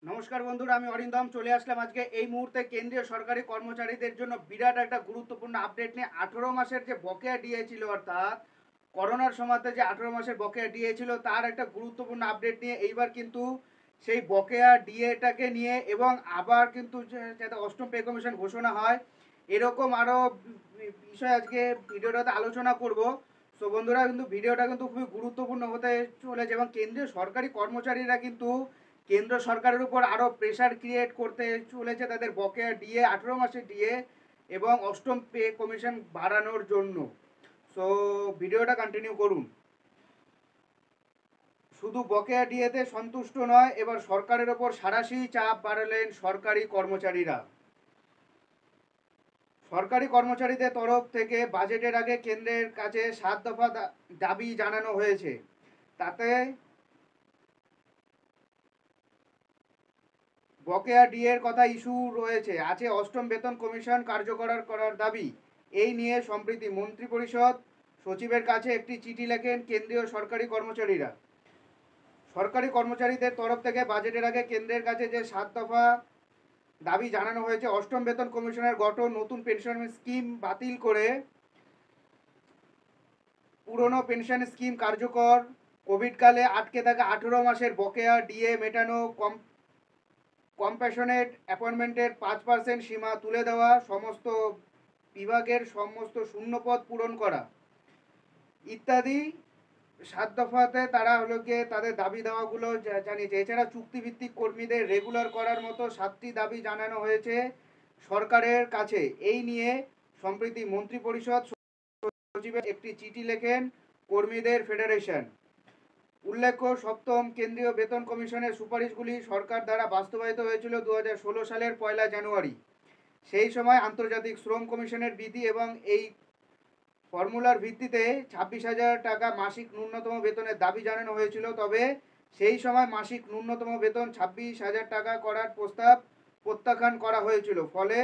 নমস্কার বন্ধুরা, আমি অরিন্দম চলে আসলাম আজকে এই মুহূর্তে কেন্দ্রীয় সরকারি কর্মচারীদের জন্য বিরাট একটা গুরুত্বপূর্ণ আপডেট নিয়ে। 18 মাসের যে বকেয়া ডিএ ছিল, অর্থাৎ করোনার সময়তে যে 18 মাসের বকেয়া ডিএ ছিল, তার একটা গুরুত্বপূর্ণ আপডেট নিয়ে এইবার কিন্তু সেই বকেয়া ডিএটাকে নিয়ে এবং আবার কিন্তু যাতে অষ্টম পে কমিশন ঘোষণা হয়, এরকম আরও বিষয় আজকে ভিডিওটাতে আলোচনা করব। তো বন্ধুরা, কিন্তু ভিডিওটা কিন্তু খুবই গুরুত্বপূর্ণ হতে চলেছে এবং কেন্দ্রীয় সরকারি কর্মচারীরা কিন্তু কেন্দ্র সরকারের উপর আরও প্রেশার ক্রিয়েট করতে চলেছে তাদের বকেয়া ডিএ, 18 মাসের ডিএ এবং অষ্টম পে কমিশন বাড়ানোর জন্য। সো ভিডিওটা কন্টিনিউ করুন। শুধু বকেয়া ডিএতে সন্তুষ্ট নয়, এবার সরকারের ওপর সাঁড়াশি চাপ বাড়ালেন সরকারি কর্মচারীরা। সরকারি কর্মচারীদের তরফ থেকে বাজেটের আগে কেন্দ্রের কাছে 7 দফা দাবি জানানো হয়েছে। তাতে বকেয়া ডিএর কথা ইস্যু রয়েছে, আছে অষ্টম বেতন কমিশন কার্যকর করার দাবি। এই নিয়ে সম্প্রতি মন্ত্রিপরিষদ সচিবের কাছে একটি চিঠি লেখেন কেন্দ্রীয় সরকারি কর্মচারীরা। সরকারি কর্মচারীদের তরফ থেকে বাজেটের আগে কেন্দ্রের কাছে যে 7 দফা দাবি জানানো হয়েছে: অষ্টম বেতন কমিশনের গঠন, নতুন পেনশন স্কিম বাতিল করে পুরনো পেনশন স্কিম কার্যকর, কোভিডকালে আটকে থাকা 18 মাসের বকেয়া ডিএ মেটানো, কম্প্যাশনেট অ্যাপয়েন্টমেন্টের 5% সীমা তুলে দেওয়া, সমস্ত বিভাগের সমস্ত শূন্যপদ পূরণ করা ইত্যাদি 7 দফাতে তারা হলো গিয়ে তাদের দাবি দাওয়াগুলো জানিয়েছে। এছাড়া চুক্তিভিত্তিক কর্মীদের রেগুলার করার মতো 7টি দাবি জানানো হয়েছে সরকারের কাছে। এই নিয়ে সম্প্রতি মন্ত্রিপরিষদ সচিবের একটি চিঠি লেখেন কর্মীদের ফেডারেশন। উল্লেখ্য, সপ্তম কেন্দ্রীয় বেতন কমিশনের সুপারিশগুলি সরকার দ্বারা বাস্তবায়িত হয়েছিল 2016 সালের 1 জানুয়ারি। সেই সময় আন্তর্জাতিক শ্রম কমিশনের বিধি এবং এই ফর্মুলার ভিত্তিতে 26,000 টাকা মাসিক ন্যূনতম বেতনের দাবি জানানো হয়েছিল। তবে সেই সময় মাসিক ন্যূনতম বেতন 26,000 টাকা করার প্রস্তাব প্রত্যাখ্যান করা হয়েছিল, ফলে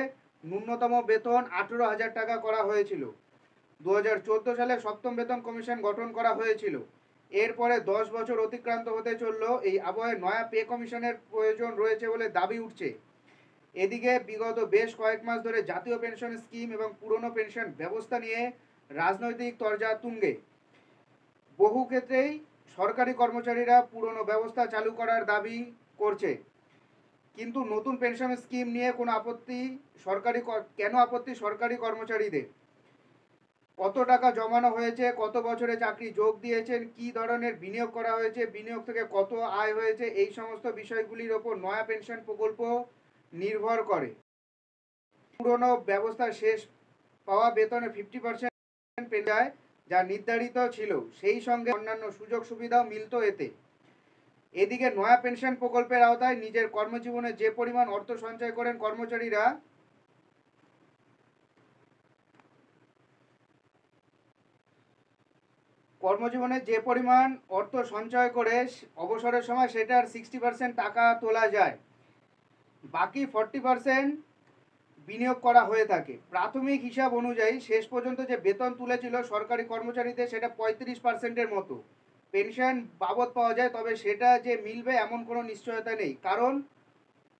ন্যূনতম বেতন 18,000 টাকা করা হয়েছিল। 2014 সালে সপ্তম বেতন কমিশন গঠন করা হয়েছিল। এরপরে 10 বছর অতিক্রান্ত হতে চলল। এই আবহে নয়া পে কমিশনের প্রয়োজন রয়েছে বলে দাবি উঠছে। এদিকে বিগত বেশ কয়েক মাস ধরে জাতীয় পেনশন স্কিম এবং পুরনো পেনশন ব্যবস্থা নিয়ে রাজনৈতিক তরজা তুঙ্গে। বহু ক্ষেত্রেই সরকারি কর্মচারীরা পুরনো ব্যবস্থা চালু করার দাবি করছে, কিন্তু নতুন পেনশন স্কিম নিয়ে কোনো আপত্তি কেন আপত্তি সরকারি কর্মচারীদের? কত টাকা জমানো হয়েছে, কত বছরে চাকরি যোগ দিয়েছেন, কি ধরনের বিনিয়োগ করা হয়েছে, বিনিয়োগ থেকে কত আয় হয়েছে, এই সমস্ত বিষয়গুলির ওপর নয়া পেনশন প্রকল্প নির্ভর করে। পুরনো ব্যবস্থা শেষ পাওয়া বেতনে 50% পেয়ে যায়, যা নির্ধারিত ছিল, সেই সঙ্গে অন্যান্য সুযোগ সুবিধাও মিলত এতে। এদিকে নয়া পেনশন প্রকল্পের আওতায় নিজের কর্মজীবনে যে পরিমাণ অর্থ সঞ্চয় করেন কর্মচারীরা, অবসরের সময় সেটার 60% টাকা তোলা যায়, বাকি 40% বিনিয়োগ করা হয়ে থাকে। প্রাথমিক হিসাব অনুযায়ী শেষ পর্যন্ত যে বেতন তুলেছিল সরকারি কর্মচারীদের, সেটা 35%-এর মতো পেনশন বাবদ পাওয়া যায়। তবে সেটা যে মিলবে এমন কোনো নিশ্চয়তা নেই, কারণ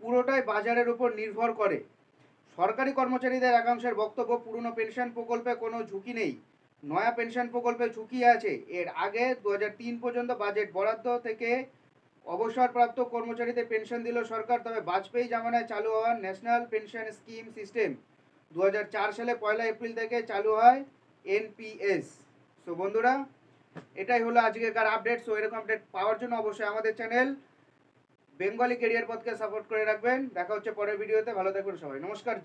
পুরোটাই বাজারের উপর নির্ভর করে। সরকারি কর্মচারীদের একাংশের বক্তব্য, পুরনো পেনশন প্রকল্পে কোনো ঝুঁকি নেই, নয়া পেনশন প্রকল্পে ঝুঁকি আছে। এর আগে 2003 পর্যন্ত বাজেট বরাদ্দ থেকে অবসরপ্রাপ্ত কর্মচারীদের পেনশন দিল সরকার। তবে বাজপেয়ী জামানায় চালু হওয়া ন্যাশনাল পেনশন স্কিম সিস্টেম 2004 সালে 1 এপ্রিল থেকে চালু হয় এনপিএস। সো বন্ধুরা, এটাই হলো আজকেকার আপডেট। সো এরকম আপডেট পাওয়ার জন্য অবশ্যই আমাদের চ্যানেল বেঙ্গলি কেরিয়ার পথকে সাপোর্ট করে রাখবেন। দেখা হচ্ছে পরের ভিডিওতে। ভালো থাকবেন সবাই। নমস্কার।